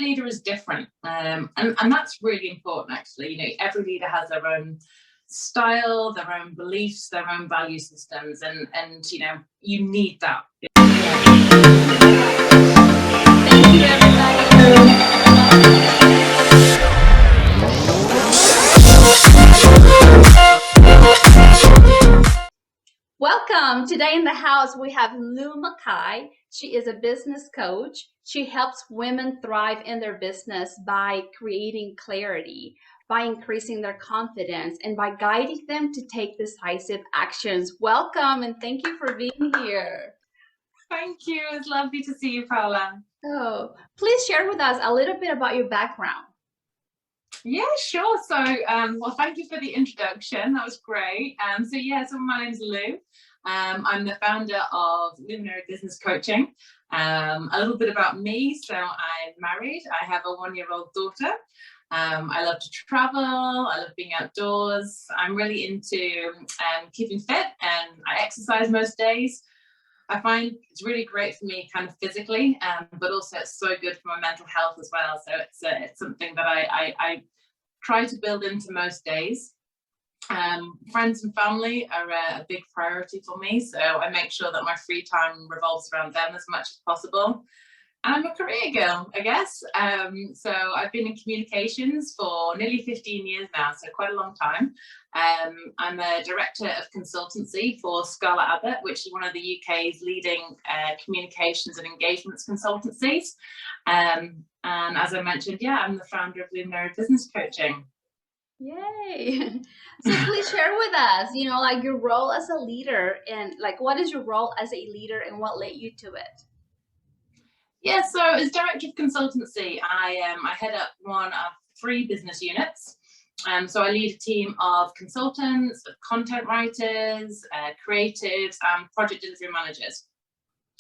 leader is different, and that's really important. Actually, every leader has their own style, their own beliefs, their own value systems, and you need that. Thank you, everybody. Welcome. Today in the house, we have McKay. She is a business coach. She helps women thrive in their business by creating clarity, by increasing their confidence, and by guiding them to take decisive actions. Welcome, and thank you for being here. Thank you. It's lovely to see you, Paula. So, please share with us a little bit about your background. Yeah, sure. So, well, thank you for the introduction. That was great. So my name's Lou. I'm the founder of Luminary Business Coaching. A little bit about me. So I'm married. I have a 1-year-old daughter. I love to travel. I love being outdoors. I'm really into keeping fit, and I exercise most days. I find it's really great for me kind of physically, but also it's so good for my mental health as well. So it's something that I try to build into most days. Friends and family are a big priority for me, so I make sure that my free time revolves around them as much as possible. And I'm a career girl, I guess. So I've been in communications for nearly 15 years now, so quite a long time. I'm a director of consultancy for Scarlett Abbott, which is one of the UK's leading communications and engagements consultancies. And as I mentioned, I'm the founder of Luminary Business Coaching. Yay! So please share with us, like your role as a leader, and like what is your role as a leader and what led you to it? Yeah, so as director of consultancy, I head up one of 3 business units. So I lead a team of consultants, of content writers, creatives, and project delivery managers.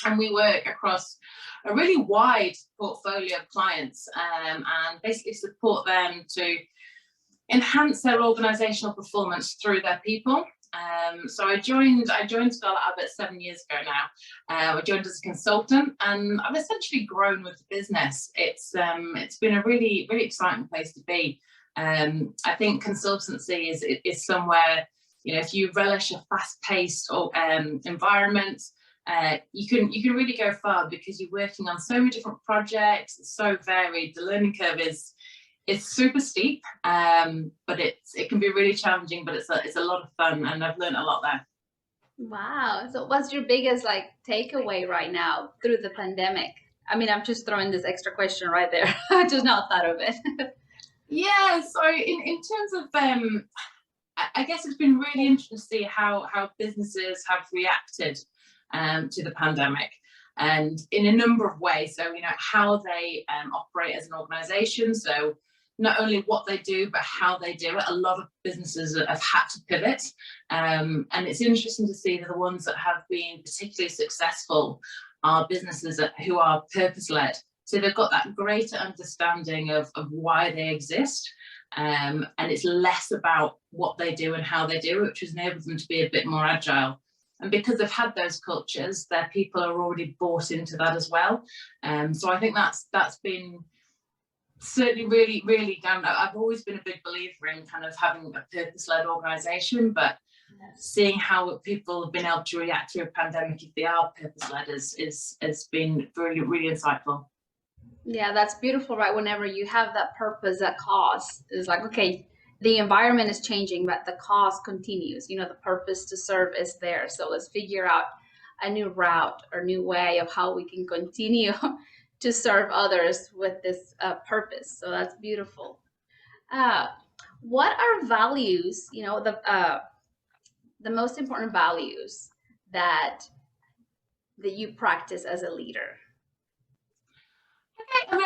And we work across a really wide portfolio of clients, and basically support them to enhance their organisational performance through their people. So I joined Scarlett Abbott 7 years ago now. I joined as a consultant, and I've essentially grown with the business. It's been a really, really exciting place to be. I think consultancy is somewhere, if you relish a fast-paced environment, you can really go far because you're working on so many different projects. It's so varied. The learning curve is super steep, but it can be really challenging, but it's a lot of fun, and I've learned a lot there. Wow. So what's your biggest takeaway right now through the pandemic? I mean, I'm just throwing this extra question right there. I just not thought of it. Yeah, so in terms of I guess it's been really interesting to see how businesses have reacted to the pandemic, and in a number of ways. So how they operate as an organization. So not only what they do, but how they do it. A lot of businesses have had to pivot, and it's interesting to see that the ones that have been particularly successful are businesses who are purpose-led. So they've got that greater understanding of why they exist, and it's less about what they do and how they do it, which has enabled them to be a bit more agile. And because they've had those cultures, their people are already bought into that as well. So I think that's been certainly really, really down. I've always been a big believer in kind of having a purpose-led organisation, but seeing how people have been able to react to a pandemic if they are purpose-led has been really, really insightful. Yeah, that's beautiful, right? Whenever you have that purpose, that cause, it's like, okay, the environment is changing, but the cause continues. The purpose to serve is there. So let's figure out a new route or new way of how we can continue to serve others with this purpose. So that's beautiful. What are values, the most important values that you practice as a leader? Okay,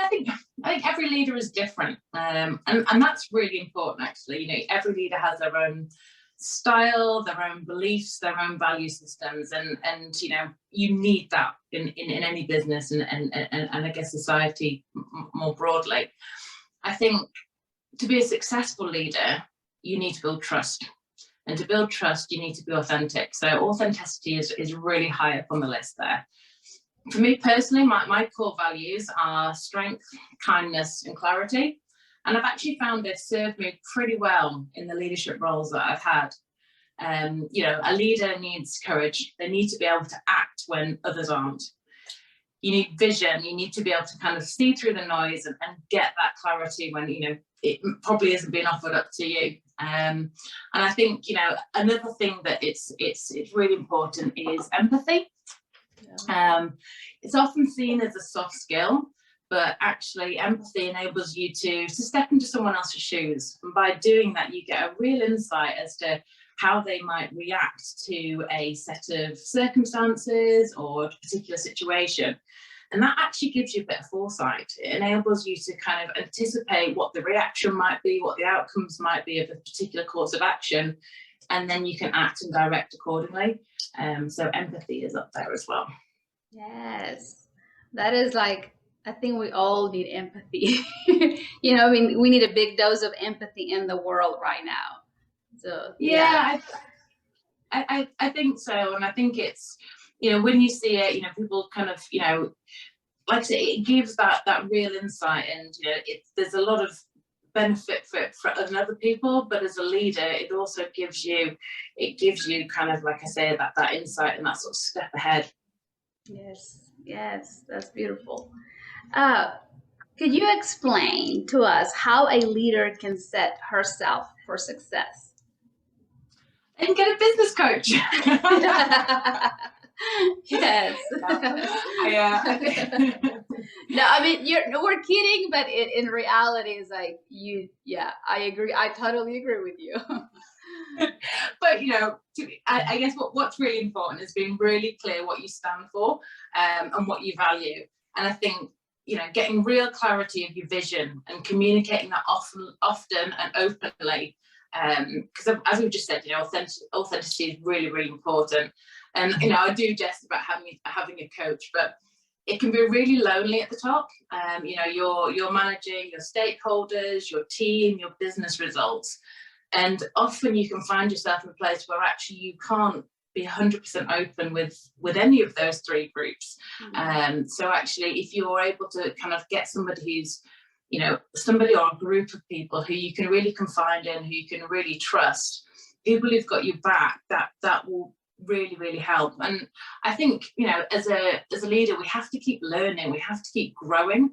I think every leader is different, and that's really important. Actually, every leader has their own style, their own beliefs, their own value systems, and you need that in any business and I guess society more broadly. I think to be a successful leader, you need to build trust. And to build trust, you need to be authentic. So authenticity is really high up on the list there. For me personally, my core values are strength, kindness, and clarity. And I've actually found they've served me pretty well in the leadership roles that I've had. You know, a leader needs courage. They need to be able to act when others aren't. You need vision. You need to be able to kind of see through the noise and get that clarity when, you know, it probably isn't being offered up to you. And I think, you know, another thing that it's really important is empathy. It's often seen as a soft skill, but actually empathy enables you to step into someone else's shoes. And by doing that, you get a real insight as to how they might react to a set of circumstances or a particular situation. And that actually gives you a bit of foresight. It enables you to kind of anticipate what the reaction might be, what the outcomes might be of a particular course of action, and then you can act and direct accordingly. So empathy is up there as well. Yes, that is like, I think we all need empathy. You know, I mean, we need a big dose of empathy in the world right now. So yeah, I think so. And I think it's, you know, when you see it, you know, people kind of, you know, like I say, it gives that real insight, and you know, there's a lot of benefit for other people, but as a leader, it also gives you kind of, like I say, that insight and that sort of step ahead. Yes, that's beautiful. Could you explain to us how a leader can set herself for success? And get a business coach. Yes. No, I mean, we're kidding, but in reality, it's like yeah, I agree. I totally agree with you. But you know, I guess what's really important is being really clear what you stand for, and what you value. And I think, you know, getting real clarity of your vision and communicating that often and openly. Because as we've just said, you know, authenticity is really, really important. And you know, I do jest about having a coach, but it can be really lonely at the top. You know, you're managing your stakeholders, your team, your business results, and often you can find yourself in a place where actually you can't be 100% open with any of those three groups. So actually, if you're able to kind of get somebody who's, you know, somebody or a group of people who you can really confide in, who you can really trust, people who've got your back, that will really, really help. And I think, you know, as a leader, we have to keep learning, we have to keep growing.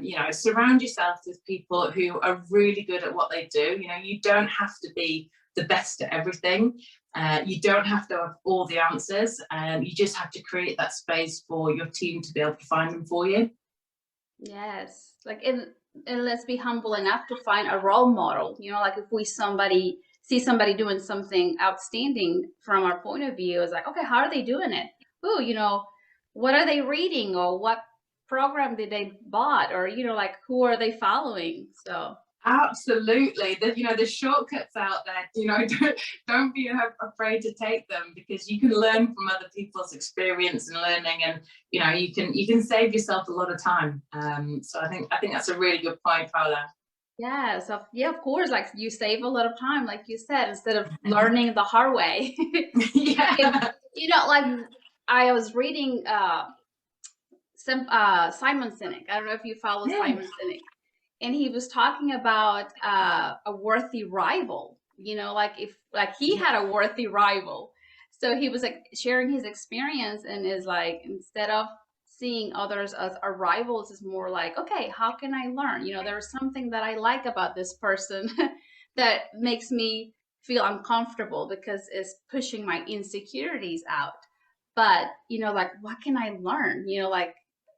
You know, surround yourself with people who are really good at what they do. You know, you don't have to be the best at everything. You don't have to have all the answers. You just have to create that space for your team to be able to find them for you. Yes, like, and let's be humble enough to find a role model. You know, like if we see somebody doing something outstanding from our point of view, it's like, okay, how are they doing it? Oh, you know, what are they reading, or what program did they bought, or you know, like who are they following? So absolutely, you know, there's shortcuts out there. You know, don't be afraid to take them, because you can learn from other people's experience and learning, and you know, you can save yourself a lot of time. So I think that's a really good point, Paula. yeah, so yeah, of course, like you save a lot of time, like you said, instead of learning the hard way. Yeah. You know, like I was reading Simon Sinek. I don't know if you follow Simon Sinek, and he was talking about a worthy rival. You know, like if like he had a worthy rival, so he was like sharing his experience, and is like, instead of seeing others as our rivals, is more like, okay, how can I learn? You know, there's something that I like about this person that makes me feel uncomfortable because it's pushing my insecurities out. But you know, like, what can I learn? You know, like,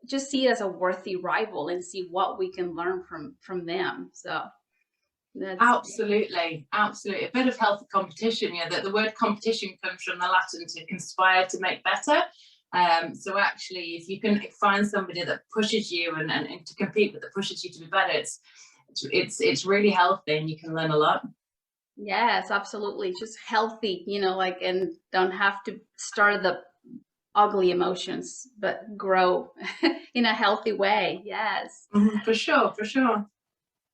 just see it as a worthy rival and see what we can learn from them. So that's absolutely a bit of healthy competition. Yeah, that the word competition comes from the Latin to conspire to make better. So actually, if you can find somebody that pushes you and to compete with, that pushes you to be better, it's really healthy, and you can learn a lot. Yes, absolutely. Just healthy, you know, like, and don't have to start the ugly emotions, but grow in a healthy way. Yes. For sure.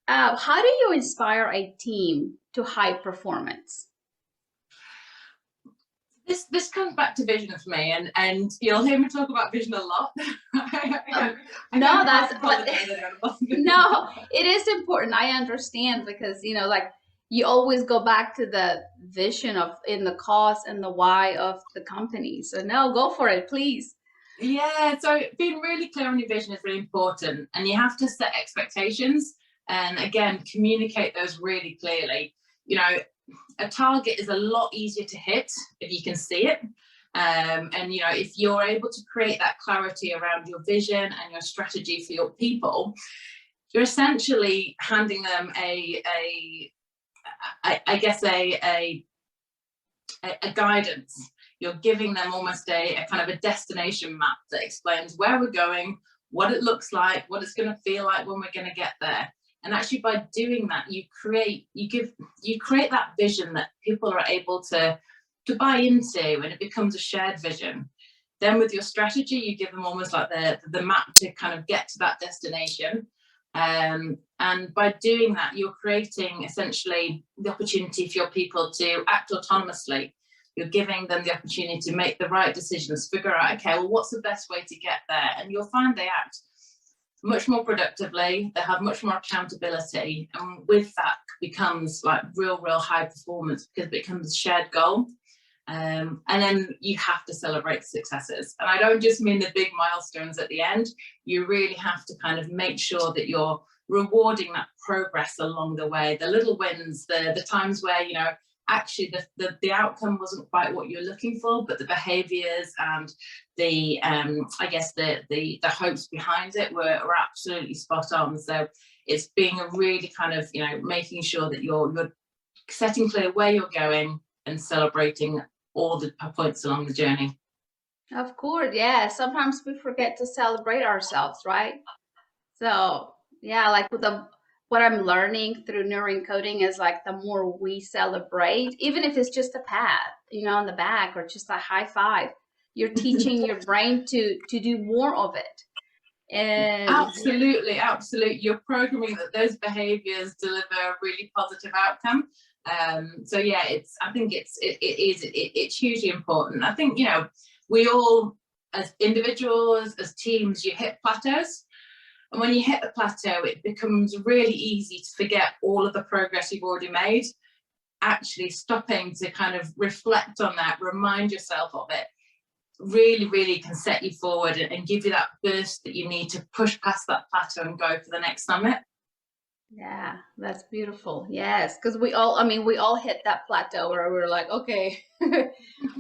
How do you inspire a team to high performance? This comes back to vision for me, and you'll hear me talk about vision a lot. No, that's but no, it is important. I understand because like you always go back to the vision of in the cause and the why of the company. So no, go for it, please. Yeah, so being really clear on your vision is really important, and you have to set expectations and again communicate those really clearly. A target is a lot easier to hit if you can see it. And if you're able to create that clarity around your vision and your strategy for your people, you're essentially handing them a guidance. You're giving them almost a kind of a destination map that explains where we're going, what it looks like, what it's going to feel like when we're going to get there. And actually by doing that, you create that vision that people are able to buy into, and it becomes a shared vision. Then with your strategy, you give them almost like the map to kind of get to that destination. And by doing that, you're creating essentially the opportunity for your people to act autonomously. You're giving them the opportunity to make the right decisions, figure out, okay, well, what's the best way to get there? And you'll find they act much more productively, they have much more accountability, and with that becomes like real high performance because it becomes a shared goal. And then you have to celebrate successes, and I don't just mean the big milestones at the end. You really have to kind of make sure that you're rewarding that progress along the way, the little wins, the times where actually the outcome wasn't quite what you're looking for, but the behaviors and the the hopes behind it were absolutely spot on. So it's being a really kind of making sure that you're setting clear where you're going and celebrating all the points along the journey. Of course, yeah. Sometimes we forget to celebrate ourselves, right? So yeah, like what I'm learning through neuroencoding is like the more we celebrate, even if it's just a pat, on the back or just a high five, you're teaching your brain to do more of it. And absolutely, you're programming that those behaviors deliver a really positive outcome. So yeah, I think it's hugely important. I think we all, as individuals, as teams, you hit plateaus. And when you hit the plateau, it becomes really easy to forget all of the progress you've already made. Actually stopping to kind of reflect on that, remind yourself of it, really can set you forward and give you that burst that you need to push past that plateau and go for the next summit. Yeah, that's beautiful. Yes, because we all hit that plateau where we're like, okay,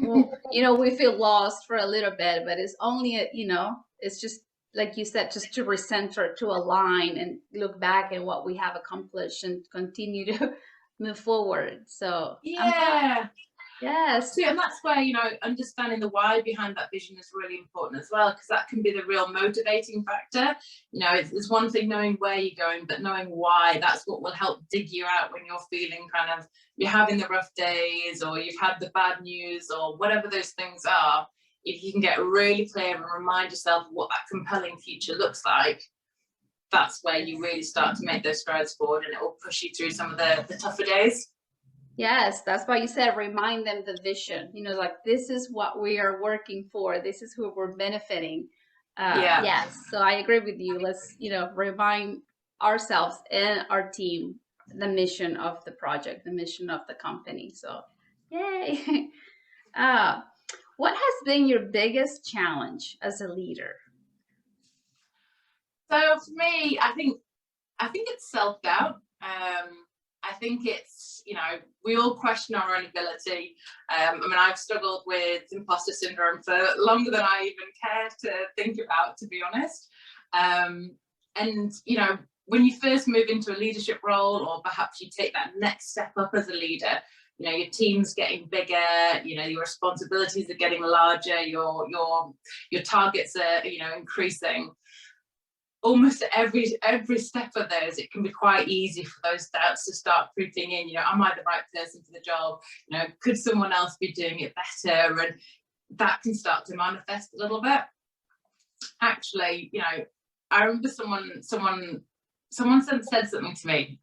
well, we feel lost for a little bit, but it's only it's just like you said, just to recenter, to align and look back at what we have accomplished and continue to move forward. So yeah. Yes. See, and that's where, understanding the why behind that vision is really important as well, because that can be the real motivating factor. It's one thing knowing where you're going, but knowing why, that's what will help dig you out when you're feeling you're having the rough days, or you've had the bad news, or whatever those things are. If you can get really clear and remind yourself what that compelling future looks like, that's where you really start to make those strides forward, and it will push you through some of the tougher days. Yes, that's why you said remind them the vision. Like this is what we are working for. This is who we're benefiting. Yeah. Yes, so I agree with you. Let's remind ourselves and our team the mission of the project, the mission of the company. So, yay! What has been your biggest challenge as a leader? So for me, I think it's self-doubt. I think it's, we all question our own ability. I've struggled with imposter syndrome for longer than I even care to think about, to be honest. And, when you first move into a leadership role, or perhaps you take that next step up as a leader, your team's getting bigger, your responsibilities are getting larger, your targets are, increasing. Almost every step of those, it can be quite easy for those doubts to start creeping in. Am I the right person for the job? Could someone else be doing it better? And that can start to manifest a little bit. Actually, I remember someone someone said something to me.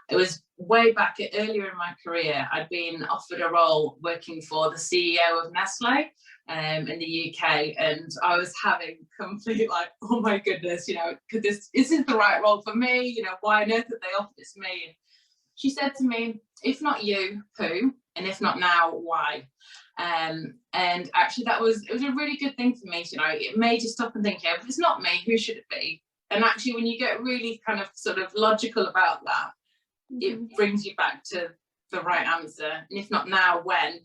It was way back earlier in my career. I'd been offered a role working for the CEO of Nestle in the UK, and I was having complete like, oh my goodness, could this isn't the right role for me? Why on earth did they offer this to me? And she said to me, if not you, who? And if not now, why? And actually it was a really good thing for me. It made you stop and think, if it's not me, who should it be? And actually, when you get really kind of sort of logical about that, it brings you back to the right answer. And if not now, when?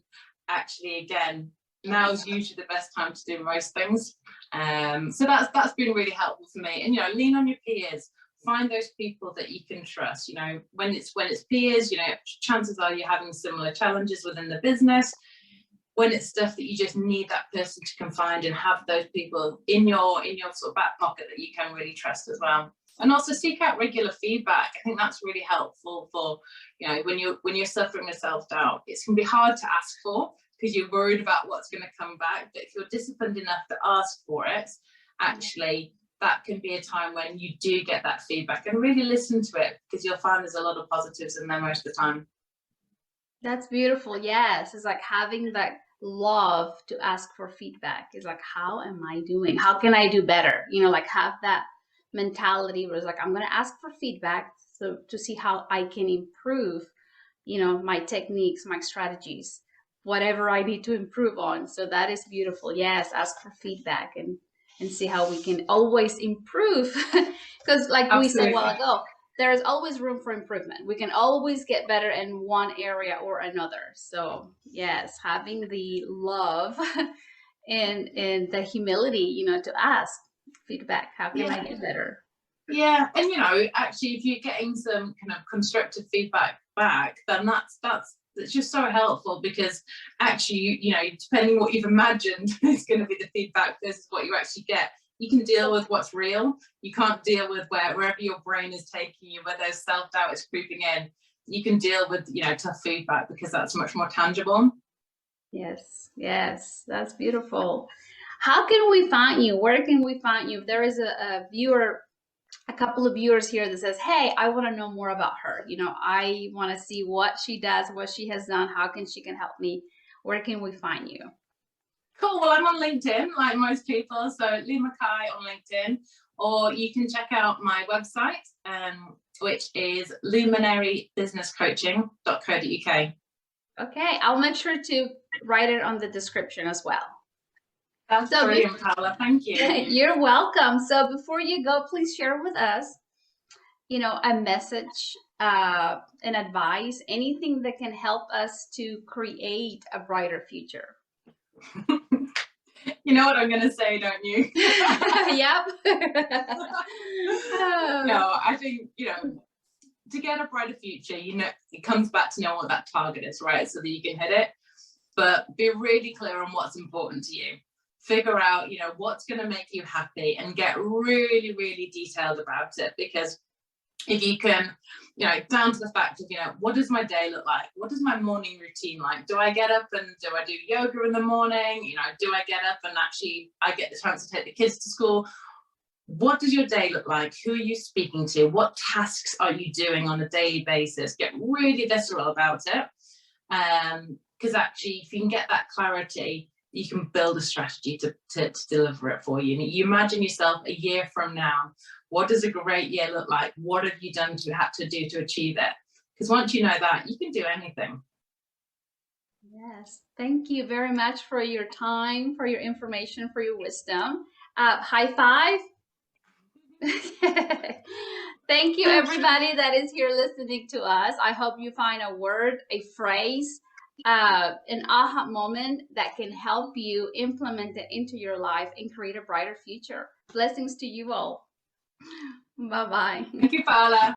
Actually, again, now is usually the best time to do most things. So that's been really helpful for me. And lean on your peers. Find those people that you can trust. When it's peers, chances are you're having similar challenges within the business. When it's stuff that you just need that person to confide and have those people in your sort of back pocket that you can really trust as well. And also seek out regular feedback. I think that's really helpful for, when you're suffering with self-doubt. It can be hard to ask for because you're worried about what's going to come back. But if you're disciplined enough to ask for it, actually that can be a time when you do get that feedback, and really listen to it, because you'll find there's a lot of positives in there most of the time. That's beautiful. Yes. It's like having that love to ask for feedback. It's like, how am I doing? How can I do better? Like have that mentality where it's like, I'm going to ask for feedback so to see how I can improve, my techniques, my strategies, whatever I need to improve on. So that is beautiful. Yes. Ask for feedback and see how we can always improve. Because like Absolutely. We said a while ago, there is always room for improvement. We can always get better in one area or another. So yes, having the love and the humility, to ask feedback. How can I get better? Yeah, and actually, if you're getting some kind of constructive feedback back, then that's just so helpful, because actually, depending what you've imagined is going to be the feedback versus what you actually get. You can deal with what's real. You can't deal with wherever your brain is taking you, where there's self-doubt is creeping in. You can deal with, tough feedback, because that's much more tangible. Yes, that's beautiful. How can we find you? Where can we find you? If there is a couple of viewers here that says, hey, I want to know more about her. I want to see what she does, what she has done. How can she help me? Where can we find you? Cool. Well, I'm on LinkedIn, like most people. So Lou McKay on LinkedIn, or you can check out my website, which is luminarybusinesscoaching.co.uk. Okay, I'll make sure to write it on the description as well. That's brilliant, Paula. Thank you. You're welcome. So before you go, please share with us, a message, an advice, anything that can help us to create a brighter future. You know what I'm going to say, don't you? Yep. No, I think, to get a brighter future, it comes back to know what that target is, right? So that you can hit it. But be really clear on what's important to you. Figure out, what's going to make you happy, and get really, really detailed about it. Because if you can, down to the fact of, what does my day look like? What does my morning routine like? Do I get up and do I do yoga in the morning? Do I get up and actually I get the chance to take the kids to school? What does your day look like? Who are you speaking to? What tasks are you doing on a daily basis? Get really visceral about it. Because actually, if you can get that clarity, you can build a strategy to deliver it for you. And you imagine yourself a year from now. What does a great year look like? What have you had to do to achieve it? Because once you know that, you can do anything. Yes. Thank you very much for your time, for your information, for your wisdom. High five. Thank you, everybody that is here listening to us. I hope you find a word, a phrase, an aha moment that can help you implement it into your life and create a brighter future. Blessings to you all. Bye-bye. Thank you, Paula.